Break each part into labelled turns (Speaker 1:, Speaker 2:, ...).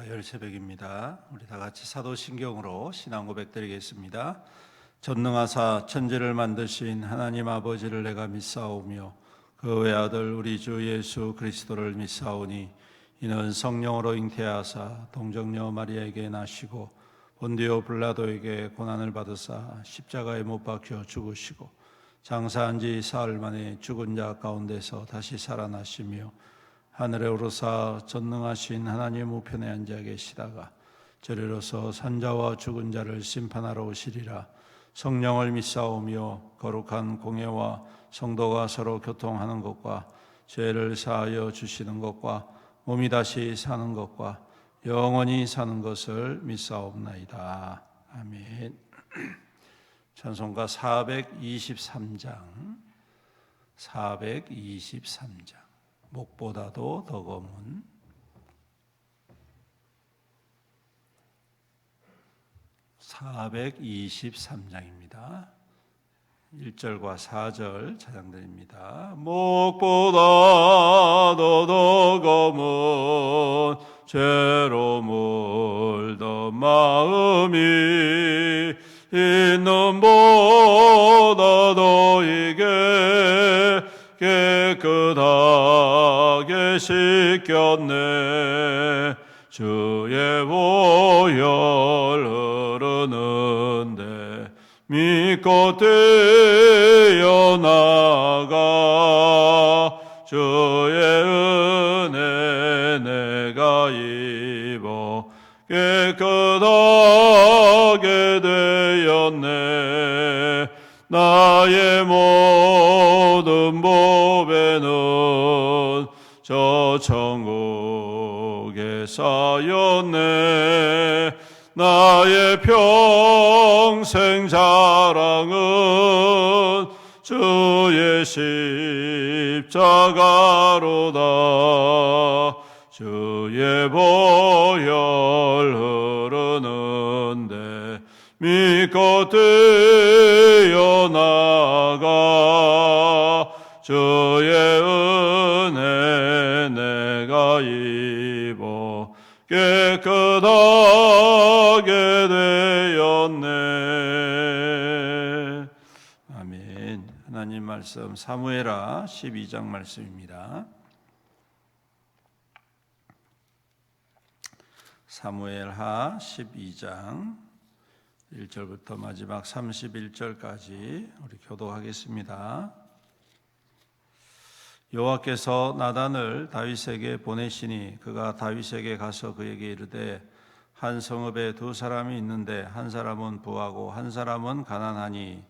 Speaker 1: 화요일 새벽입니다. 우리 다 같이 사도신경으로 신앙 고백 드리겠습니다. 전능하사 천지를 만드신 하나님 아버지를 내가 믿사오며 그 외아들 우리 주 예수 그리스도를 믿사오니 이는 성령으로 잉태하사 동정녀 마리아에게 나시고 본디오 빌라도에게 고난을 받으사 십자가에 못 박혀 죽으시고 장사한 지 사흘 만에 죽은 자 가운데서 다시 살아나시며 하늘에 오르사 전능하신 하나님 우편에 앉아 계시다가 저리로서 산자와 죽은 자를 심판하러 오시리라. 성령을 믿사오며 거룩한 공예와 성도가 서로 교통하는 것과 죄를 사하여 주시는 것과 몸이 다시 사는 것과 영원히 사는 것을 믿사옵나이다. 아멘. 찬송가 423장 목보다도 더 검은 423장입니다. 1절과 4절 찬양드립니다. 목보다도 더 검은 죄로 물든 마음이 있는 보다 너에게 깨끗하게 씻겼네. 주의 보혈 흐르는데 믿고 뛰어나가 주의 은혜 내가 입어 깨끗하게 되었네. 나의 모든 보배는 저 천국에 쌓였네. 나의 평생 자랑은 주의 십자가로다. 주의 보혈 흐르는데 믿고 뛰어나가 주의 은혜 내가 입어 깨끗하게 되었네. 아멘. 하나님 말씀 사무엘하 12장 말씀입니다. 사무엘하 12장 1절부터 마지막 31절까지 우리 교독하겠습니다. 여호와께서 나단을 다윗에게 보내시니 그가 다윗에게 가서 그에게 이르되 한 성읍에 두 사람이 있는데 한 사람은 부하고 한 사람은 가난하니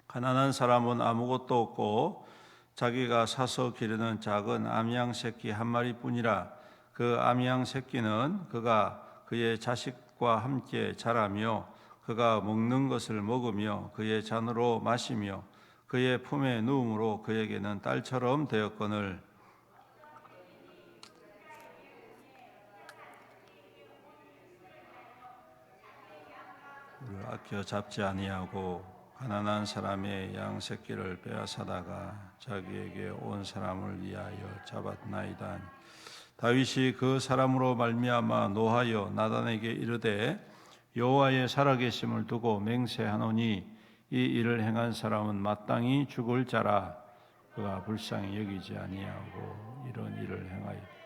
Speaker 1: 가난한 사람은 아무것도 없고 자기가 사서 기르는 작은 암양 새끼 한 마리뿐이라. 그 암양 새끼는 그가 그의 자식과 함께 자라며 그가 먹는 것을 먹으며 그의 잔으로 마시며 그의 품에 누움으로 그에게는 딸처럼 되었거늘 그를 아껴 잡지 아니하고 가난한 사람의 양 새끼를 빼앗아다가 자기에게 온 사람을 위하여 잡았나이다. 다윗이 그 사람으로 말미암아 노하여 나단에게 이르되 여호와의 살아계심을 두고 맹세하노니 이 일을 행한 사람은 마땅히 죽을 자라. 그가 불쌍히 여기지 아니하고 이런 일을 행하여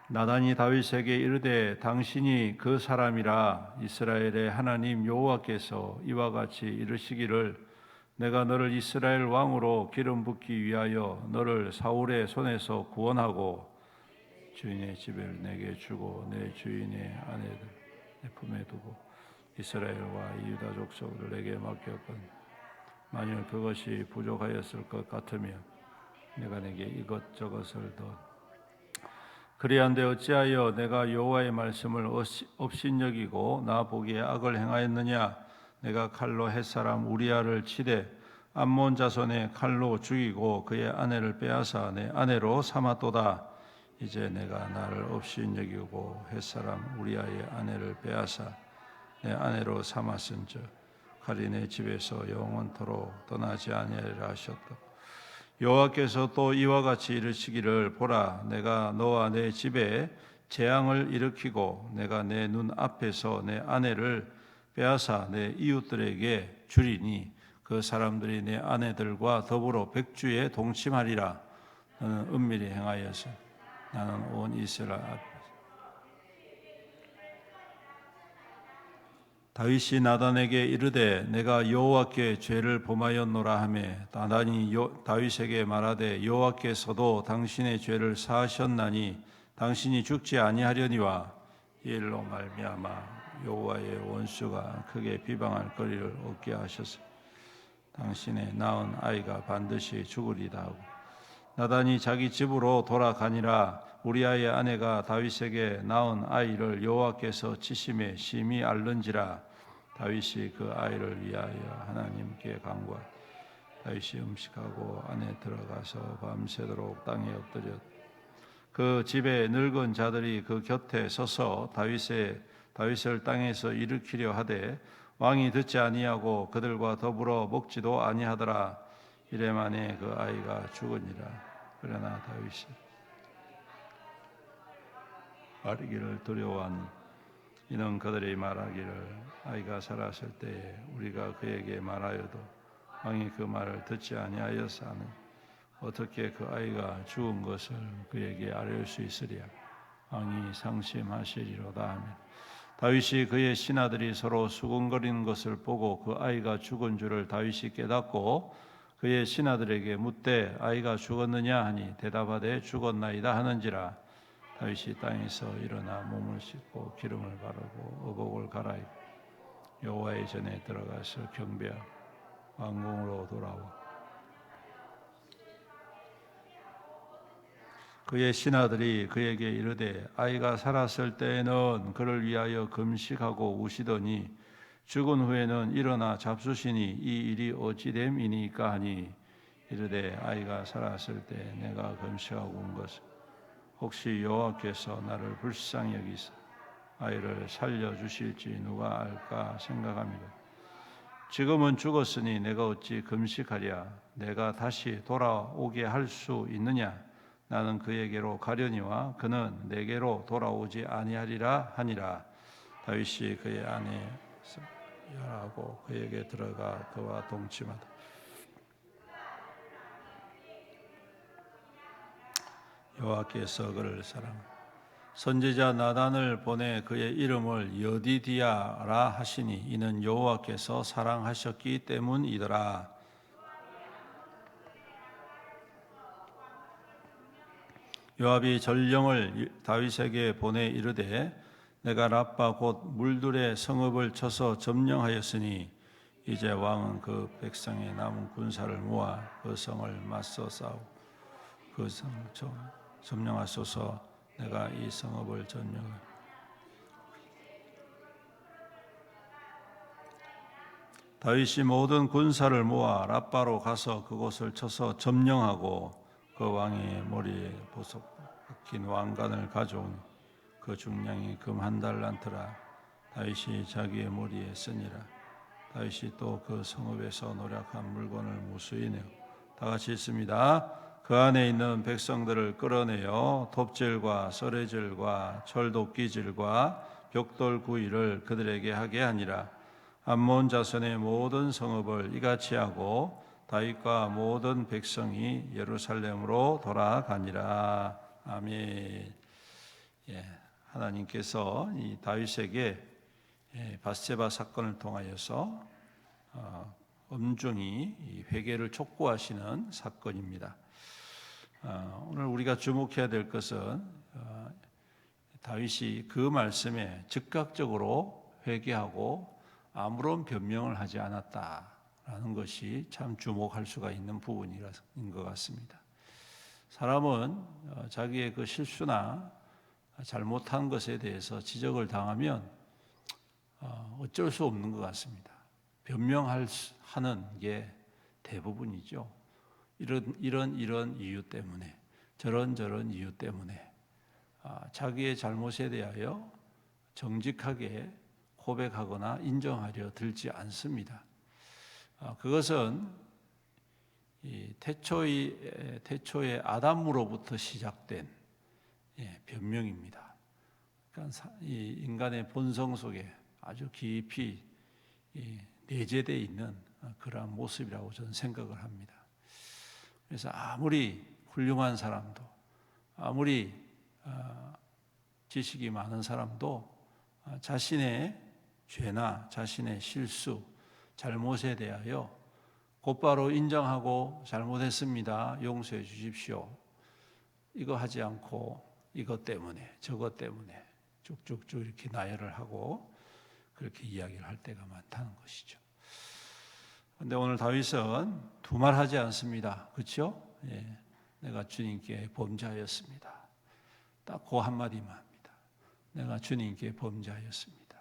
Speaker 1: 나단이 다윗에게 이르되 당신이 그 사람이라. 이스라엘의 하나님 여호와께서 이와 같이 이르시기를 내가 너를 이스라엘 왕으로 기름 붓기 위하여 너를 사울의 손에서 구원하고 주인의 집을 내게 주고 내 주인의 아내들 내 품에 두고 이스라엘과 유다 족속을 내게 맡겼건 만일 그것이 부족하였을 것 같으면 내가 내게 이것저것을 더 그리한데 어찌하여 내가 여호와의 말씀을 업신여기고 나 보기에 악을 행하였느냐. 내가 칼로 햇사람 우리아를 치되 암몬 자손의 칼로 죽이고 그의 아내를 빼앗아 내 아내로 삼았도다. 이제 내가 나를 업신여기고 햇사람 우리아의 아내를 빼앗아 내 아내로 삼았은즉 칼이 내 집에서 영원토록 떠나지 아니하리라 하셨다. 여호와께서 또 이와 같이 이르시기를 보라 내가 너와 내 집에 재앙을 일으키고 내가 내 눈 앞에서 내 아내를 빼앗아 내 이웃들에게 주리니 그 사람들이 내 아내들과 더불어 백주에 동침하리라. 너는 은밀히 행하여서 나는 온 이스라엘 앞에서. 다윗이 나단에게 이르되 내가 여호와께 죄를 범하였노라 하매 나단이 다윗에게 말하되 여호와께서도 당신의 죄를 사하셨나니 당신이 죽지 아니하려니와 이 일로 말미암아 여호와의 원수가 크게 비방할 거리를 얻게 하셨으니 당신의 낳은 아이가 반드시 죽으리다 하고 나단이 자기 집으로 돌아가니라. 우리아의 아내가 다윗에게 낳은 아이를 여호와께서 치심에 심히 앓는지라. 다윗이 그 아이를 위하여 하나님께 간구하여 다윗이 음식하고 안에 들어가서 밤새도록 땅에 엎드렸다. 그 집에 늙은 자들이 그 곁에 서서 다윗을 땅에서 일으키려 하되 왕이 듣지 아니하고 그들과 더불어 먹지도 아니하더라. 이래 만에 그 아이가 죽으니라. 그러나 다윗이 말하기를 두려워하니 이는 그들이 말하기를 아이가 살았을 때에 우리가 그에게 말하여도 왕이 그 말을 듣지 아니하였사오니 어떻게 그 아이가 죽은 것을 그에게 아뢰올 수 있으랴. 왕이 상심하시리로다 하며 다윗이 그의 신하들이 서로 수군거리는 것을 보고 그 아이가 죽은 줄을 다윗이 깨닫고 그의 신하들에게 묻되 아이가 죽었느냐 하니 대답하되 죽었나이다 하는지라. 다윗이 땅에서 일어나 몸을 씻고 기름을 바르고 의복을 갈아입고 여호와의 전에 들어가서 경배하고 왕궁으로 돌아와 그의 신하들이 그에게 이르되 아이가 살았을 때에는 그를 위하여 금식하고 우시더니 죽은 후에는 일어나 잡수시니 이 일이 어찌됨이니까 하니 이르되 아이가 살았을 때 내가 금식하고 온 것은 혹시 여호와께서 나를 불쌍히 여기사 아이를 살려주실지 누가 알까 생각합니다. 지금은 죽었으니 내가 어찌 금식하랴. 내가 다시 돌아오게 할 수 있느냐. 나는 그에게로 가려니와 그는 내게로 돌아오지 아니하리라 하니라. 다윗이 그의 아내 열하고 그에게 들어가 그와 동침하다. 여호와께서 그를 사랑하사 선지자 나단을 보내 그의 이름을 여디디아라 하시니 이는 여호와께서 사랑하셨기 때문이더라. 요압이 전령을 다윗에게 보내 이르되 내가 랍바 곧 물들의 성읍을 쳐서 점령하였으니 이제 왕은 그 백성의 남은 군사를 모아 그 성을 맞서 싸우고 그 성을 점령하소서. 내가 이 성읍을 점령하여 다윗이 모든 군사를 모아 랍바로 가서 그곳을 쳐서 점령하고 그 왕의 머리에 보석 박힌 왕관을 가져오니 그 중량이 금 1달란트라. 다윗이 자기의 머리에 쓰니라. 다윗이 또 그 성읍에서 노략한 물건을 무수히 내어 다 같이 있습니다. 그 안에 있는 백성들을 끌어내어 톱질과 썰해질과 철도끼질과 벽돌 구이를 그들에게 하게 하니라. 암몬 자손의 모든 성읍을 이같이 하고 다윗과 모든 백성이 예루살렘으로 돌아가니라. 아멘. 하나님께서 이 다윗에게 밧세바 사건을 통하여서 엄중히 회개를 촉구하시는 사건입니다. 오늘 우리가 주목해야 될 것은 다윗이 그 말씀에 즉각적으로 회개하고 아무런 변명을 하지 않았다라는 것이 참 주목할 수가 있는 부분인 것 같습니다. 사람은 자기의 그 실수나 잘못한 것에 대해서 지적을 당하면 어쩔 수 없는 것 같습니다. 변명하는 게 대부분이죠. 이런 이유 때문에 저런 이유 때문에 자기의 잘못에 대하여 정직하게 고백하거나 인정하려 들지 않습니다. 그것은 이 태초의 아담으로부터 시작된 변명입니다. 그러니까 이 인간의 본성 속에 아주 깊이 내재되어 있는 그러한 모습이라고 저는 생각을 합니다. 그래서 아무리 훌륭한 사람도, 아무리 지식이 많은 사람도 자신의 죄나 자신의 실수, 잘못에 대하여 곧바로 인정하고 잘못했습니다, 용서해 주십시오, 이거 하지 않고 이것 때문에 저것 때문에 쭉쭉쭉 이렇게 나열을 하고 그렇게 이야기를 할 때가 많다는 것이죠. 그런데 오늘 다윗은 두 말 하지 않습니다. 그렇죠? 내가 주님께 범죄하였습니다. 딱 그 한마디만 합니다. 내가 주님께 범죄하였습니다.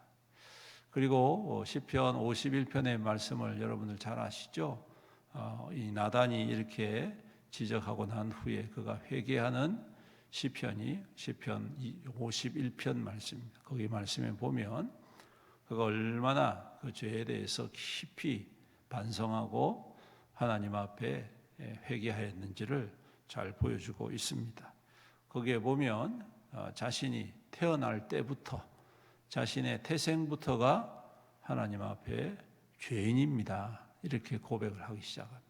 Speaker 1: 그리고 시편 51편의 말씀을 여러분들 잘 아시죠? 이 나단이 이렇게 지적하고 난 후에 그가 회개하는 시편이 시편 51편 말씀입니다. 거기 말씀에 보면 그가 얼마나 그 죄에 대해서 깊이 반성하고 하나님 앞에 회개하였는지를 잘 보여주고 있습니다. 거기에 보면 자신이 태어날 때부터 자신의 태생부터가 하나님 앞에 죄인입니다, 이렇게 고백을 하기 시작합니다.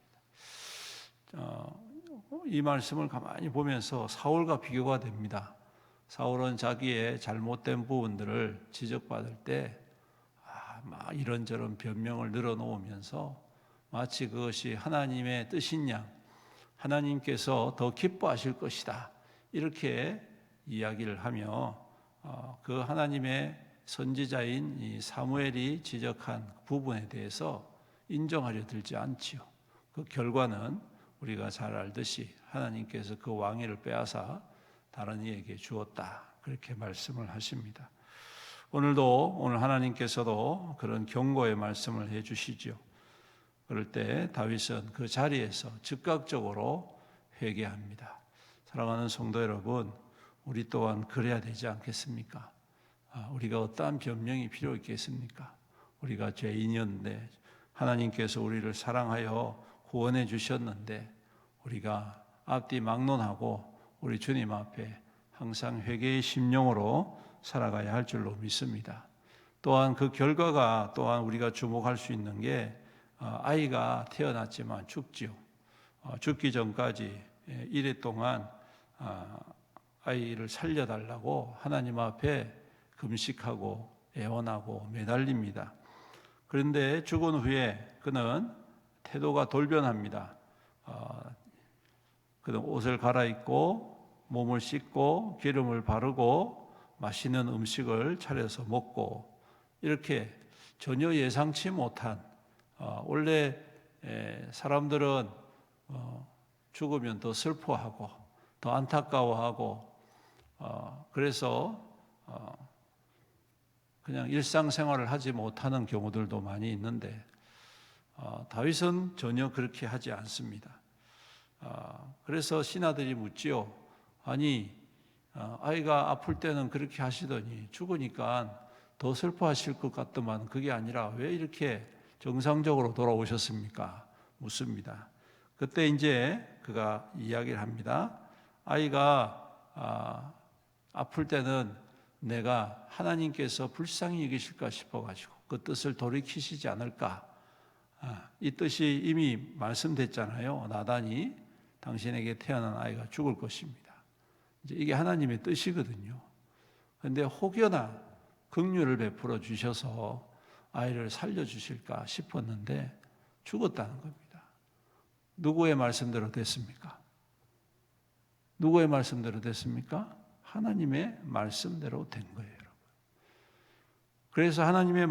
Speaker 1: 이 말씀을 가만히 보면서 사울과 비교가 됩니다. 사울은 자기의 잘못된 부분들을 지적받을 때 막 이런저런 변명을 늘어놓으면서 마치 그것이 하나님의 뜻인 양, 하나님께서 더 기뻐하실 것이다, 이렇게 이야기를 하며 그 하나님의 선지자인 이 사무엘이 지적한 부분에 대해서 인정하려 들지 않지요. 그 결과는 우리가 잘 알듯이 하나님께서 그 왕위를 빼앗아 다른 이에게 주었다, 그렇게 말씀을 하십니다. 오늘 하나님께서도 그런 경고의 말씀을 해주시죠. 그럴 때 다윗은 그 자리에서 즉각적으로 회개합니다. 사랑하는 성도 여러분, 우리 또한 그래야 되지 않겠습니까? 우리가 어떠한 변명이 필요 있겠습니까? 우리가 죄인이었는데 하나님께서 우리를 사랑하여 구원해 주셨는데 우리가 앞뒤 막론하고 우리 주님 앞에 항상 회개의 심령으로 살아가야 할 줄로 믿습니다. 또한 그 결과가 또한 우리가 주목할 수 있는 게 아이가 태어났지만 죽지요. 죽기 전까지 이래 동안 아이를 살려달라고 하나님 앞에 금식하고 애원하고 매달립니다. 그런데 죽은 후에 그는 태도가 돌변합니다. 그는 옷을 갈아입고 몸을 씻고 기름을 바르고 맛있는 음식을 차려서 먹고, 이렇게 전혀 예상치 못한, 원래 사람들은 죽으면 더 슬퍼하고 더 안타까워하고 그래서 그냥 일상생활을 하지 못하는 경우들도 많이 있는데 다윗은 전혀 그렇게 하지 않습니다. 그래서 신하들이 묻지요. 아니, 아이가 아플 때는 그렇게 하시더니 죽으니까 더 슬퍼하실 것 같더만 그게 아니라 왜 이렇게 정상적으로 돌아오셨습니까? 묻습니다. 그때 이제 그가 이야기를 합니다. 아이가 아플 때는 내가 하나님께서 불쌍히 여기실까 싶어가지고 그 뜻을 돌이키시지 않을까. 이 뜻이 이미 말씀됐잖아요. 나단이 당신에게 태어난 아이가 죽을 것입니다. 이제 이게 하나님의 뜻이거든요. 그런데 혹여나 긍휼을 베풀어 주셔서 아이를 살려주실까 싶었는데 죽었다는 겁니다. 누구의 말씀대로 됐습니까? 누구의 말씀대로 됐습니까? 하나님의 말씀대로 된 거예요, 여러분. 그래서 하나님의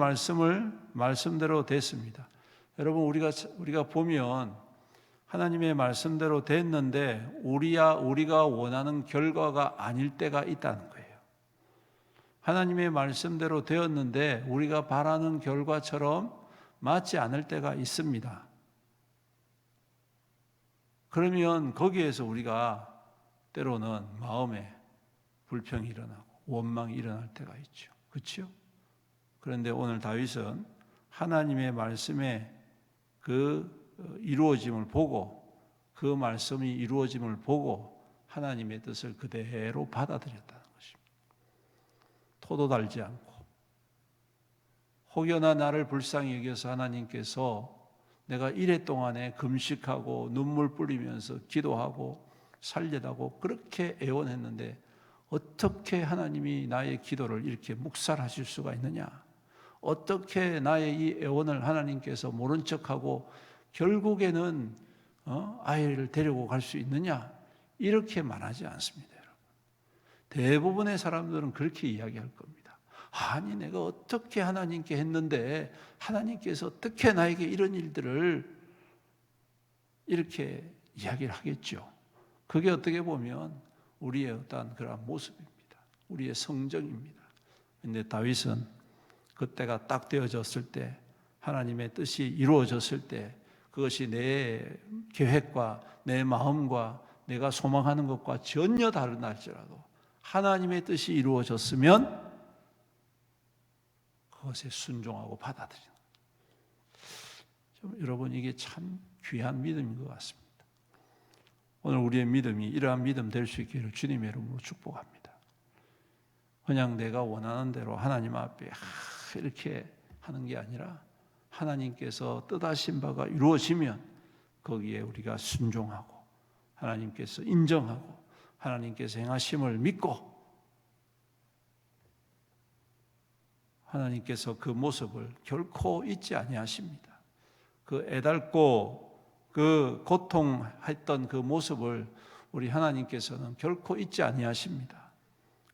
Speaker 1: 말씀대로 됐습니다. 여러분, 우리가 보면 하나님의 말씀대로 됐는데 우리가 원하는 결과가 아닐 때가 있다는 거예요. 하나님의 말씀대로 되었는데 우리가 바라는 결과처럼 맞지 않을 때가 있습니다. 그러면 거기에서 우리가 때로는 마음에 불평이 일어나고 원망이 일어날 때가 있죠. 그렇죠? 그런데 오늘 다윗은 하나님의 말씀에 그 이루어짐을 보고, 그 말씀이 이루어짐을 보고 하나님의 뜻을 그대로 받아들였다는 것입니다. 토도 달지 않고, 혹여나 나를 불쌍히 여겨서 하나님께서 내가 이래 동안에 금식하고 눈물 뿌리면서 기도하고 살려다고 그렇게 애원했는데 어떻게 하나님이 나의 기도를 이렇게 묵살하실 수가 있느냐? 어떻게 나의 이 애원을 하나님께서 모른 척하고 결국에는 아이를 데리고 갈 수 있느냐? 이렇게 말하지 않습니다, 여러분. 대부분의 사람들은 그렇게 이야기할 겁니다. 아니, 내가 어떻게 하나님께 했는데 하나님께서 어떻게 나에게 이런 일들을 이렇게 이야기를 하겠죠. 그게 어떻게 보면 우리의 어떤 그런 모습입니다. 우리의 성정입니다. 그런데 다윗은 그때가 딱 되어졌을 때, 하나님의 뜻이 이루어졌을 때, 그것이 내 계획과 내 마음과 내가 소망하는 것과 전혀 다른 할지라도 하나님의 뜻이 이루어졌으면 그것에 순종하고 받아들이는 거예요. 여러분, 이게 참 귀한 믿음인 것 같습니다. 오늘 우리의 믿음이 이러한 믿음 될 수 있기를 주님의 이름으로 축복합니다. 그냥 내가 원하는 대로 하나님 앞에 이렇게 하는 게 아니라 하나님께서 뜻하신 바가 이루어지면 거기에 우리가 순종하고 하나님께서 인정하고 하나님께서 행하심을 믿고 하나님께서 그 모습을 결코 잊지 아니하십니다. 그 애달고 그 고통했던 그 모습을 우리 하나님께서는 결코 잊지 아니하십니다.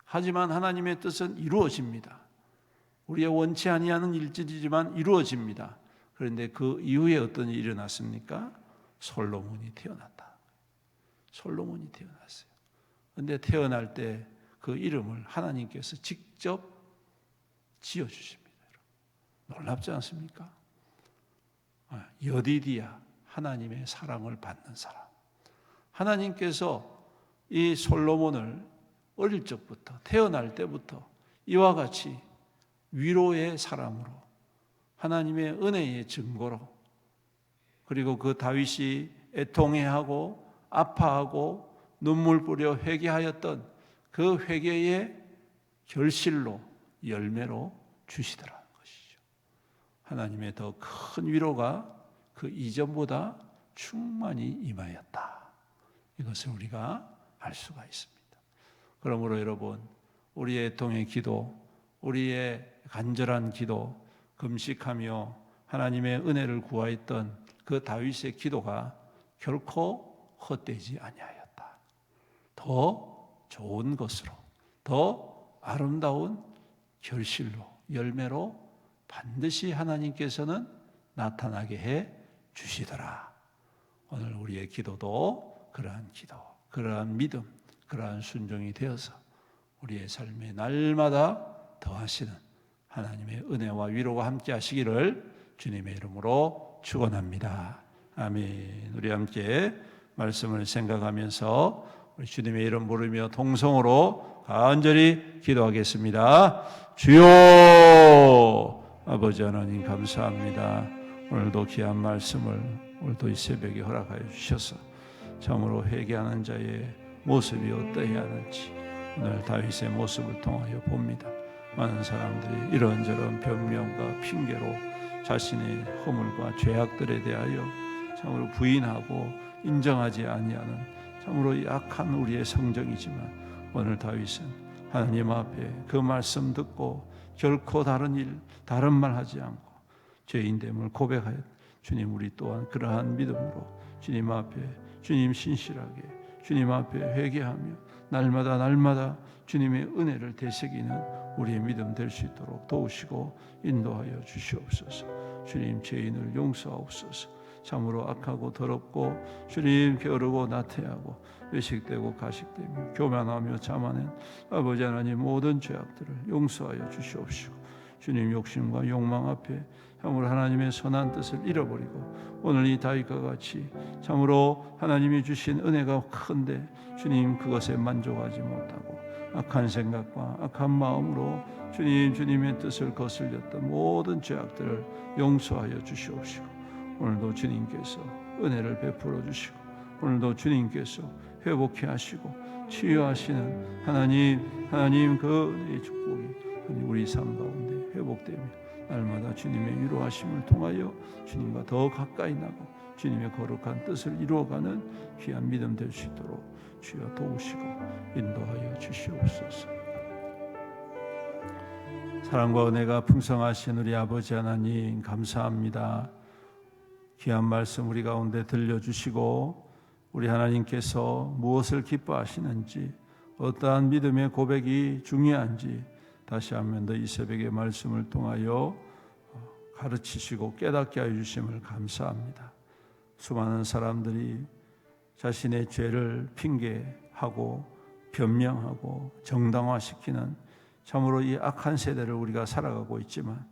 Speaker 1: 하지만 하나님의 뜻은 이루어집니다. 우리의 원치 아니하는 일들이지만 이루어집니다. 그런데 그 이후에 어떤 일이 일어났습니까? 솔로몬이 태어났다. 솔로몬이 태어났어요. 그런데 태어날 때 그 이름을 하나님께서 직접 지어주십니다. 놀랍지 않습니까? 여디디야, 하나님의 사랑을 받는 사람. 하나님께서 이 솔로몬을 어릴 적부터, 태어날 때부터 이와 같이 위로의 사람으로, 하나님의 은혜의 증거로, 그리고 그 다윗이 애통해하고 아파하고 눈물 뿌려 회개하였던 그 회개의 결실로, 열매로 주시더라는 것이죠. 하나님의 더 큰 위로가 그 이전보다 충만히 임하였다. 이것을 우리가 알 수가 있습니다. 그러므로 여러분, 우리의 애통의 기도, 우리의 간절한 기도, 금식하며 하나님의 은혜를 구하였던 그 다윗의 기도가 결코 헛되지 아니하였다. 더 좋은 것으로, 더 아름다운 결실로, 열매로 반드시 하나님께서는 나타나게 해 주시더라. 오늘 우리의 기도도 그러한 기도, 그러한 믿음, 그러한 순종이 되어서 우리의 삶에 날마다 더하시는 하나님의 은혜와 위로가 함께 하시기를 주님의 이름으로 축원합니다. 아멘. 우리 함께 말씀을 생각하면서 우리 주님의 이름 부르며 동성으로 간절히 기도하겠습니다. 주여, 아버지 하나님 감사합니다. 오늘도 귀한 말씀을 오늘도 이 새벽에 허락하여 주셔서 참으로 회개하는 자의 모습이 어떠해야 하는지 오늘 다윗의 모습을 통하여 봅니다. 많은 사람들이 이런저런 변명과 핑계로 자신의 허물과 죄악들에 대하여 참으로 부인하고 인정하지 아니하는 참으로 약한 우리의 성정이지만 오늘 다윗은 하나님 앞에 그 말씀 듣고 결코 다른 말 하지 않고 죄인됨을 고백하여 주님, 우리 또한 그러한 믿음으로 주님 앞에 주님 신실하게 주님 앞에 회개하며 날마다 주님의 은혜를 되새기는 우리의 믿음 될 수 있도록 도우시고 인도하여 주시옵소서. 주님, 죄인을 용서하옵소서. 참으로 악하고 더럽고 주님 게으르고 나태하고 외식되고 가식되며 교만하며 자만한 아버지 하나님 모든 죄악들을 용서하여 주시옵시고 주님, 욕심과 욕망 앞에 참으로 하나님의 선한 뜻을 잃어버리고 오늘 이 다윗과 같이 참으로 하나님이 주신 은혜가 큰데 주님 그것에 만족하지 못하고 악한 생각과 악한 마음으로 주님의 뜻을 거슬렸던 모든 죄악들을 용서하여 주시옵시고 오늘도 주님께서 은혜를 베풀어 주시고 오늘도 주님께서 회복해 하시고 치유하시는 하나님 그 은혜의 축복이 우리 삶 가운데 회복되며 날마다 주님의 위로하심을 통하여 주님과 더 가까이 나고 주님의 거룩한 뜻을 이루어가는 귀한 믿음 될 수 있도록 주여 도우시고 인도하여 주시옵소서. 사랑과 은혜가 풍성하신 우리 아버지 하나님 감사합니다. 귀한 말씀 우리 가운데 들려주시고 우리 하나님께서 무엇을 기뻐하시는지 어떠한 믿음의 고백이 중요한지 다시 한 번 더 이 새벽의 말씀을 통하여 가르치시고 깨닫게 하여 주심을 감사합니다. 수많은 사람들이 자신의 죄를 핑계하고 변명하고 정당화시키는 참으로 이 악한 세대를 우리가 살아가고 있지만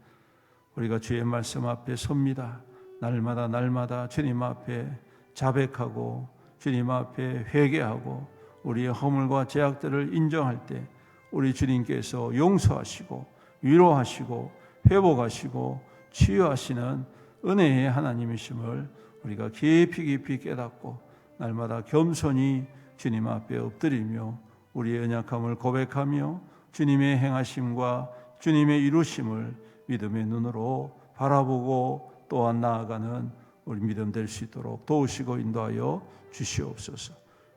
Speaker 1: 우리가 주의 말씀 앞에 섭니다. 날마다 주님 앞에 자백하고 주님 앞에 회개하고 우리의 허물과 죄악들을 인정할 때 우리 주님께서 용서하시고 위로하시고 회복하시고 치유하시는 은혜의 하나님이심을 우리가 깊이 깨닫고 날마다 겸손히 주님 앞에 엎드리며 우리의 연약함을 고백하며 주님의 행하심과 주님의 이루심을 믿음의 눈으로 바라보고 또한 나아가는 우리 믿음 될 수 있도록 도우시고 인도하여 주시옵소서.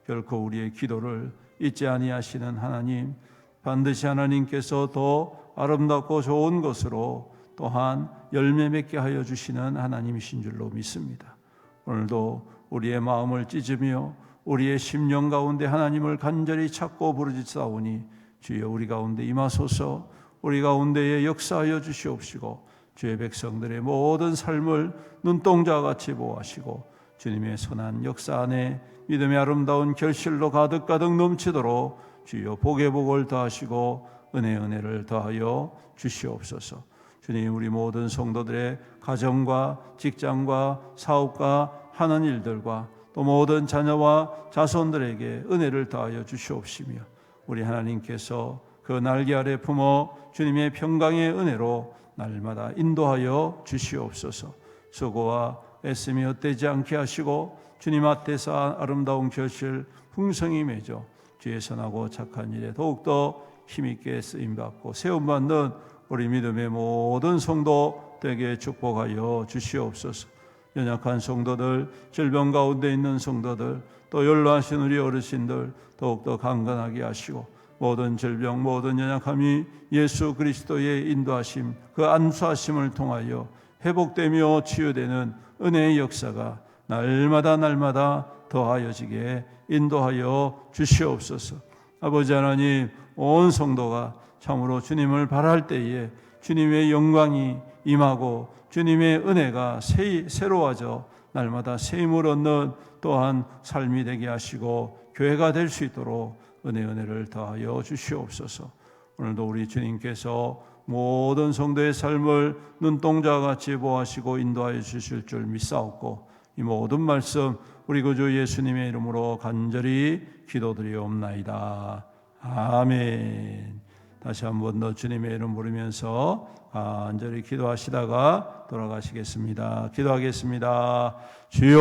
Speaker 1: 결코 우리의 기도를 잊지 아니하시는 하나님, 반드시 하나님께서 더 아름답고 좋은 것으로 또한 열매 맺게 하여 주시는 하나님이신 줄로 믿습니다. 오늘도 우리의 마음을 찢으며 우리의 심령 가운데 하나님을 간절히 찾고 부르짖사오니 주여 우리 가운데 임하소서. 우리 가운데에 역사하여 주시옵시고 주의 백성들의 모든 삶을 눈동자같이 보호하시고 주님의 선한 역사 안에 믿음의 아름다운 결실로 가득 넘치도록 주여 복의 복을 더하시고 은혜를 더하여 주시옵소서. 주님, 우리 모든 성도들의 가정과 직장과 사업과 하는 일들과 또 모든 자녀와 자손들에게 은혜를 더하여 주시옵시며 우리 하나님께서 그 날개 아래 품어 주님의 평강의 은혜로 날마다 인도하여 주시옵소서. 수고와 애씀이 헛되지 않게 하시고 주님 앞에서 아름다운 결실 풍성히 맺어 주의 선하고 착한 일에 더욱더 힘있게 쓰임받고 세움받는 우리 믿음의 모든 성도 되게 축복하여 주시옵소서. 연약한 성도들, 질병 가운데 있는 성도들, 또 연로하신 우리 어르신들 더욱더 강건하게 하시고 모든 질병, 모든 연약함이 예수 그리스도의 인도하심, 그 안수하심을 통하여 회복되며 치유되는 은혜의 역사가 날마다 더하여지게 인도하여 주시옵소서. 아버지 하나님, 온 성도가 참으로 주님을 바랄 때에 주님의 영광이 임하고 주님의 은혜가 새로워져 날마다 새 힘을 얻는 또한 삶이 되게 하시고 교회가 될 수 있도록 은혜를 더하여 주시옵소서. 오늘도 우리 주님께서 모든 성도의 삶을 눈동자같이 보호하시고 인도하여 주실 줄 믿사옵고 이 모든 말씀 우리 구주 예수님의 이름으로 간절히 기도드리옵나이다. 아멘. 다시 한번 더 주님의 이름 부르면서 간절히 기도하시다가 돌아가시겠습니다. 기도하겠습니다. 주여,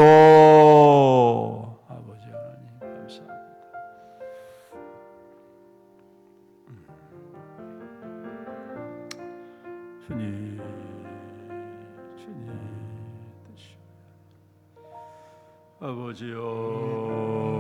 Speaker 1: 아버지 하나님 감사합니다. 주님 되시오. 아버지여